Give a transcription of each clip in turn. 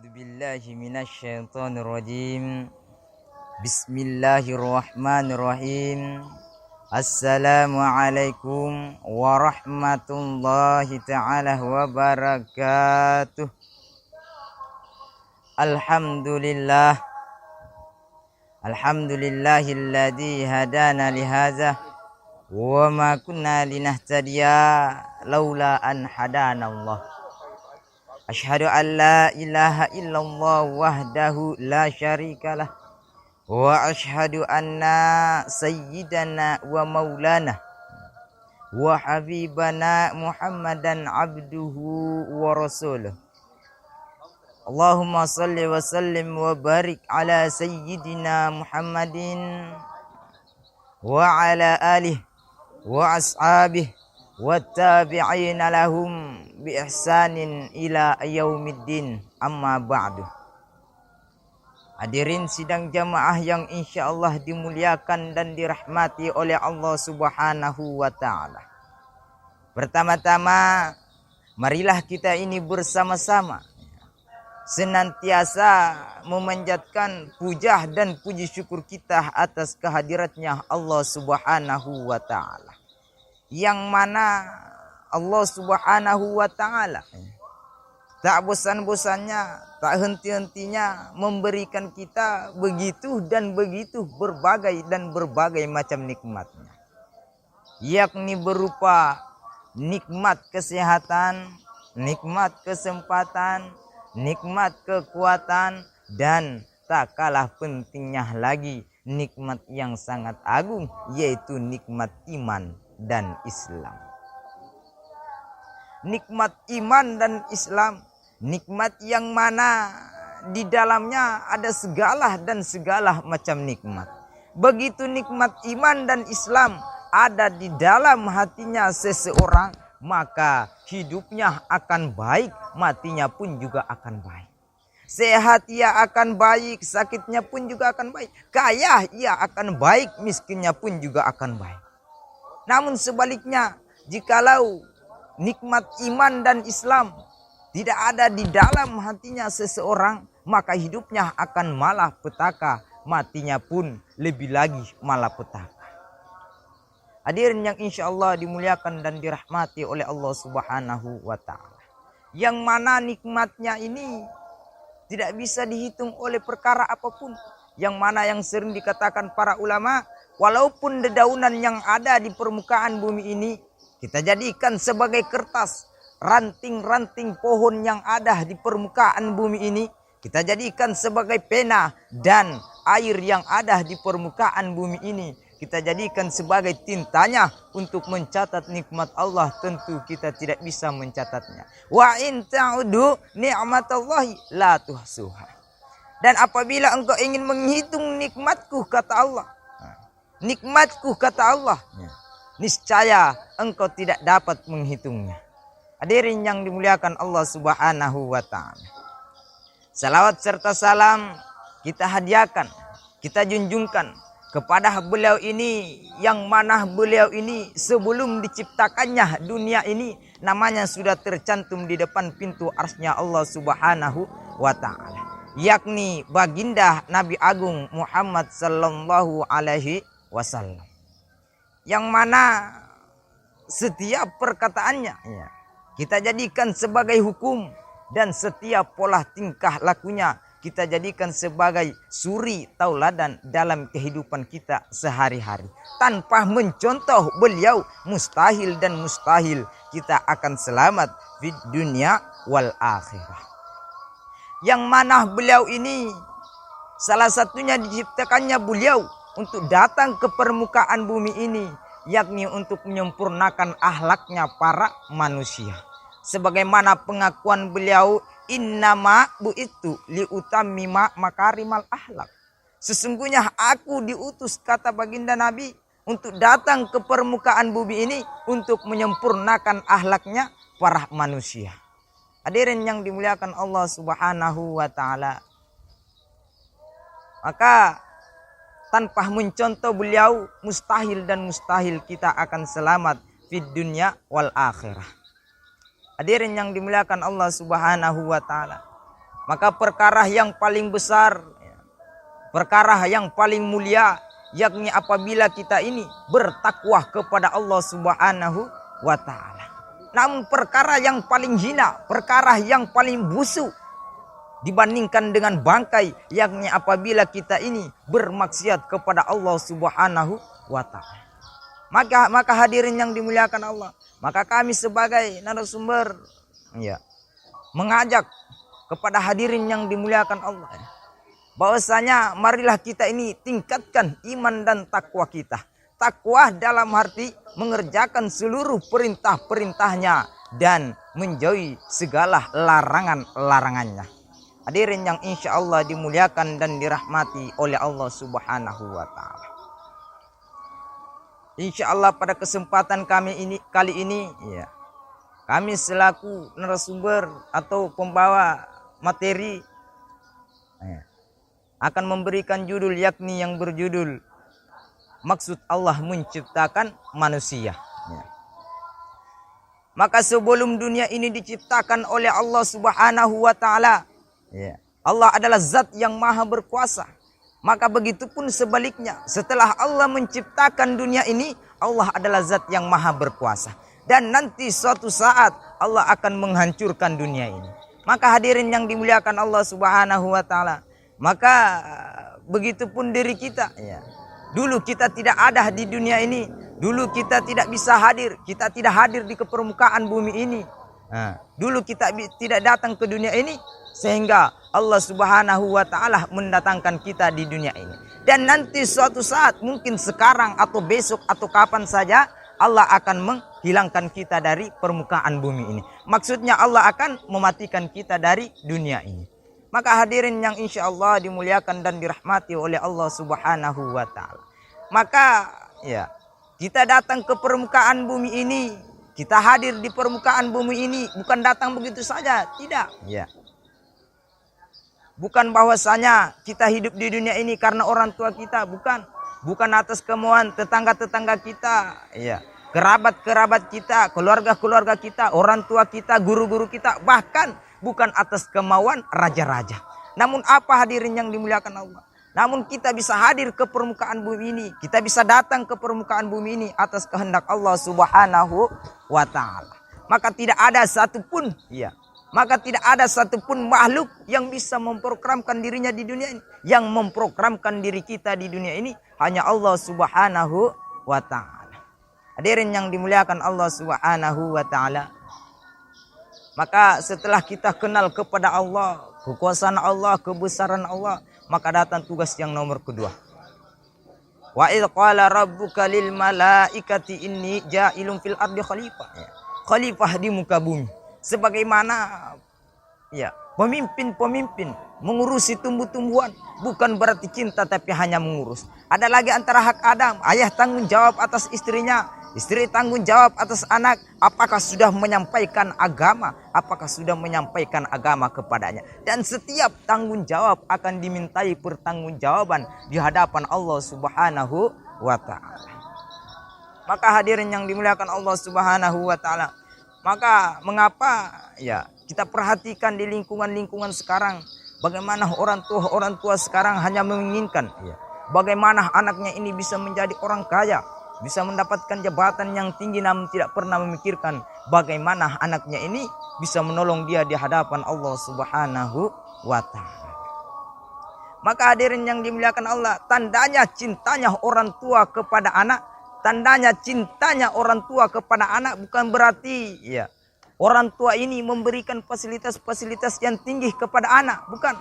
A'udzu billahi minasyaitonir rajim. Bismillahirrahmanirrahim. Assalamualaikum warahmatullahi ta'ala wabarakatuh. Alhamdulillah. Alhamdulillahilladzi hadana lihadza wa ma kunna linahtadiya laula an hadanallah. Asyhadu an la ilaha illallah wahdahu la syarikalah wa asyhadu anna sayyidana wa maulana wa habibana Muhammadan abduhu wa rasuluh. Allahumma salli wa sallim wa barik ala sayyidina Muhammadin wa ala alihi wa ashabihi wa tabi'ina lahum bi ihsanin ila yaumiddin, amma ba'du. Hadirin sidang jamaah yang insyaallah dimuliakan dan dirahmati oleh Allah Subhanahu wa taala. Pertama-tama marilah kita ini bersama-sama senantiasa memanjatkan puja dan puji syukur kita atas kehadiratnya Allah Subhanahu wa taala, yang mana Allah Subhanahu wa taala tak bosan-bosannya, tak henti-hentinya memberikan kita begitu dan begitu berbagai dan berbagai macam nikmatnya, yakni berupa nikmat kesehatan, nikmat kesempatan, nikmat kekuatan, dan tak kalah pentingnya lagi nikmat yang sangat agung, yaitu nikmat iman dan Islam. Nikmat iman dan Islam, nikmat yang mana di dalamnya ada segala dan segala macam nikmat. Begitu nikmat iman dan Islam ada di dalam hatinya seseorang, maka hidupnya akan baik, matinya pun juga akan baik. Sehat ia akan baik, sakitnya pun juga akan baik. Kaya ia akan baik, miskinnya pun juga akan baik. Namun sebaliknya, jikalau nikmat iman dan Islam tidak ada di dalam hatinya seseorang, maka hidupnya akan malah petaka, matinya pun lebih lagi malah petaka. Hadirin yang insyaallah dimuliakan dan dirahmati oleh Allah Subhanahu wa taala, yang mana nikmatnya ini tidak bisa dihitung oleh perkara apapun, yang mana yang sering dikatakan para ulama, walaupun dedaunan yang ada di permukaan bumi ini kita jadikan sebagai kertas, ranting-ranting pohon yang ada di permukaan bumi ini kita jadikan sebagai pena, dan air yang ada di permukaan bumi ini kita jadikan sebagai tintanya untuk mencatat nikmat Allah, tentu kita tidak bisa mencatatnya. Wa in ta'udu ni'matallahi la tuhsuha. Dan apabila engkau ingin menghitung nikmatku, kata Allah, nikmatku kata Allah, niscaya engkau tidak dapat menghitungnya. Hadirin yang dimuliakan Allah Subhanahu wa taala, salawat serta salam kita hadiahkan, kita junjungkan kepada beliau ini, yang mana beliau ini sebelum diciptakannya dunia ini namanya sudah tercantum di depan pintu arsy-Nya Allah Subhanahu wa taala, yakni baginda Nabi Agung Muhammad sallallahu alaihi wasallam, yang mana setiap perkataannya kita jadikan sebagai hukum, dan setiap pola tingkah lakunya kita jadikan sebagai suri tauladan dalam kehidupan kita sehari-hari. Tanpa mencontoh beliau, mustahil dan mustahil kita akan selamat di dunia wal akhirah. Yang mana beliau ini salah satunya diciptakannya beliau untuk datang ke permukaan bumi ini, yakni untuk menyempurnakan akhlaknya para manusia. Sebagaimana pengakuan beliau, innama bu'itu liutammima makarimal akhlak. Sesungguhnya aku diutus, kata baginda Nabi, untuk datang ke permukaan bumi ini untuk menyempurnakan akhlaknya para manusia. Hadirin yang dimuliakan Allah Subhanahu wa taala, maka tanpa mencontoh beliau, mustahil dan mustahil kita akan selamat di dunia wal akhirah. Hadirin yang dimuliakan Allah Subhanahu wa taala, Maka perkara yang paling besar, perkara yang paling mulia, yakni apabila kita ini bertakwa kepada Allah Subhanahu wa ta'ala. Namun perkara yang paling hina, perkara yang paling busuk dibandingkan dengan bangkai, yakni apabila kita ini bermaksiat kepada Allah Subhanahu wa ta'ala. Maka hadirin yang dimuliakan Allah, maka kami sebagai narasumber mengajak kepada hadirin yang dimuliakan Allah, bahwasanya marilah kita ini tingkatkan iman dan takwa kita. Takwa dalam arti mengerjakan seluruh perintah-perintahnya dan menjauhi segala larangan-larangannya. Hadirin yang insya Allah dimuliakan dan dirahmati oleh Allah Subhanahu wa ta'ala. Insya Allah pada kesempatan kali ini kami selaku narasumber atau pembawa materi akan memberikan judul, yakni yang berjudul maksud Allah menciptakan manusia. Maka sebelum dunia ini diciptakan oleh Allah Subhanahu wa ta'ala, Allah adalah zat yang maha berkuasa. Maka begitu pun sebaliknya, setelah Allah menciptakan dunia ini, Allah adalah zat yang maha berkuasa. Dan nanti suatu saat Allah akan menghancurkan dunia ini. Maka hadirin yang dimuliakan Allah Subhanahu wa ta'ala, maka begitu pun diri kita. Dulu kita tidak ada di dunia ini. Dulu kita tidak bisa hadir. Kita tidak hadir di permukaan bumi ini. Dulu kita tidak datang ke dunia ini, sehingga Allah Subhanahu wa ta'ala mendatangkan kita di dunia ini. Dan nanti suatu saat, mungkin sekarang atau besok atau kapan saja, Allah akan menghilangkan kita dari permukaan bumi ini. Maksudnya Allah akan mematikan kita dari dunia ini. Maka hadirin yang insya Allah dimuliakan dan dirahmati oleh Allah Subhanahu wa ta'ala, maka kita datang ke permukaan bumi ini, kita hadir di permukaan bumi ini bukan datang begitu saja, tidak. Bukan bahwasanya kita hidup di dunia ini karena orang tua kita, bukan. Bukan atas kemauan tetangga-tetangga kita, kerabat-kerabat kita, keluarga-keluarga kita, orang tua kita, guru-guru kita, bahkan bukan atas kemauan raja-raja. Namun apa hadirin yang dimuliakan Allah? Namun kita bisa hadir ke permukaan bumi ini, kita bisa datang ke permukaan bumi ini atas kehendak Allah Subhanahu wa ta'ala. Maka tidak ada satupun makhluk yang bisa memprogramkan dirinya di dunia ini. Yang memprogramkan diri kita di dunia ini hanya Allah Subhanahu wa ta'ala. Hadirin yang dimuliakan Allah Subhanahu wa ta'ala, maka setelah kita kenal kepada Allah, kekuasaan Allah, kebesaran Allah, maka datang tugas yang nomor kedua. Wa idh qala rabbuka lil malaikati inni ja'ilun fil ardi khalifah. Khalifah di muka bumi. Sebagaimana pemimpin mengurusi tumbuh-tumbuhan, bukan berarti cinta tapi hanya mengurus. Ada lagi antara hak Adam, ayah tanggung jawab atas istrinya, istri tanggung jawab atas anak. Apakah sudah menyampaikan agama? Apakah sudah menyampaikan agama kepadanya? Dan setiap tanggung jawab akan dimintai pertanggungjawaban di hadapan Allah Subhanahu wa ta'ala. Maka hadirin yang dimuliakan Allah Subhanahu wa ta'ala, maka mengapa kita perhatikan di lingkungan-lingkungan sekarang, bagaimana orang tua sekarang hanya menginginkan bagaimana anaknya ini bisa menjadi orang kaya, bisa mendapatkan jabatan yang tinggi, namun tidak pernah memikirkan bagaimana anaknya ini bisa menolong dia di hadapan Allah Subhanahu wa ta'ala. Maka hadirin yang dimuliakan Allah, tandanya cintanya orang tua kepada anak, tandanya cintanya orang tua kepada anak bukan berarti orang tua ini memberikan fasilitas-fasilitas yang tinggi kepada anak, bukan.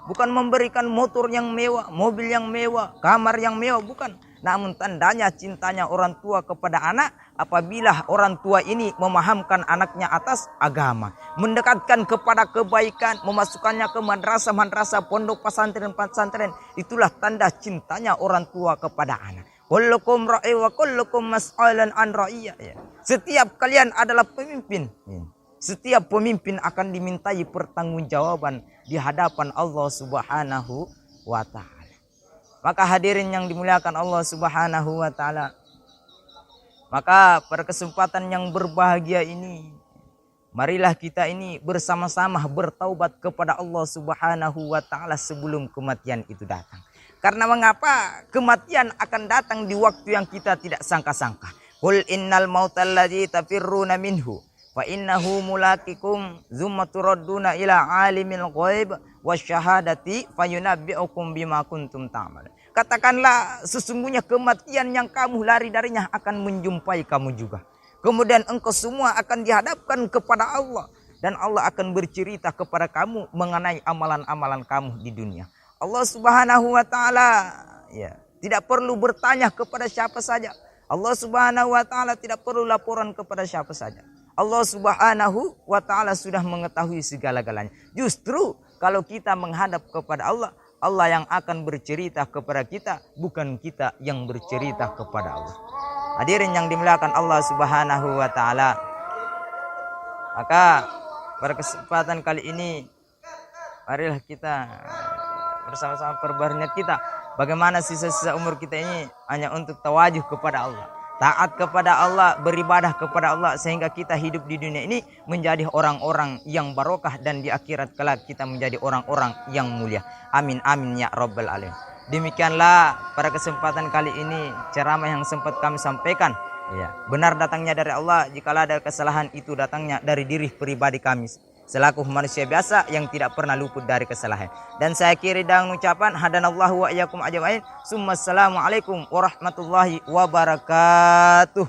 Bukan memberikan motor yang mewah, mobil yang mewah, kamar yang mewah, bukan. Namun tandanya cintanya orang tua kepada anak apabila orang tua ini memahamkan anaknya atas agama, mendekatkan kepada kebaikan, memasukkannya ke madrasah-madrasah, pondok pesantren-pesantren. Itulah tanda cintanya orang tua kepada anak. Kullukum ra'i wa kullukum mas'alan an ra'iyah. Setiap kalian adalah pemimpin. Setiap pemimpin akan dimintai pertanggungjawaban di hadapan Allah Subhanahu wa ta'ala. Maka hadirin yang dimuliakan Allah Subhanahu wa ta'ala, maka pada kesempatan yang berbahagia ini, Marilah kita ini bersama-sama bertaubat kepada Allah Subhanahu wa taala sebelum kematian itu datang. Karena mengapa? Kematian akan datang di waktu yang kita tidak sangka-sangka. Qul innal mautal ladzi tafirruna minhu fa innahu mulaqikum tsumma turadduna ila alimil ghaib wasyahadati fayunabbi'ukum bima kuntum ta'malun. Katakanlah, sesungguhnya kematian yang kamu lari darinya akan menjumpai kamu juga. Kemudian engkau semua akan dihadapkan kepada Allah. Dan Allah akan bercerita kepada kamu mengenai amalan-amalan kamu di dunia. Allah Subhanahu wa ta'ala tidak perlu bertanya kepada siapa saja. Allah Subhanahu wa ta'ala tidak perlu laporan kepada siapa saja. Allah Subhanahu wa ta'ala sudah mengetahui segala-galanya. Justru kalau kita menghadap kepada Allah, Allah yang akan bercerita kepada kita, bukan kita yang bercerita kepada Allah. Hadirin yang dimuliakan Allah Subhanahu wa taala. Maka pada kesempatan kali ini marilah kita bersama-sama perbarui niat kita. Bagaimana sisa-sisa umur kita ini hanya untuk tawajuh kepada Allah, taat kepada Allah, beribadah kepada Allah, sehingga kita hidup di dunia ini menjadi orang-orang yang barokah dan di akhirat kelak kita menjadi orang-orang yang mulia. Amin amin ya rabbal alamin. Demikianlah pada kesempatan kali ini ceramah yang sempat kami sampaikan. Benar datangnya dari Allah, jikalau ada kesalahan itu datangnya dari diri pribadi kami selaku manusia biasa yang tidak pernah luput dari kesalahan. Dan saya akhiri dengan ucapan hadanallahu wa iyyakum ajmain. Assalamualaikum warahmatullahi wabarakatuh.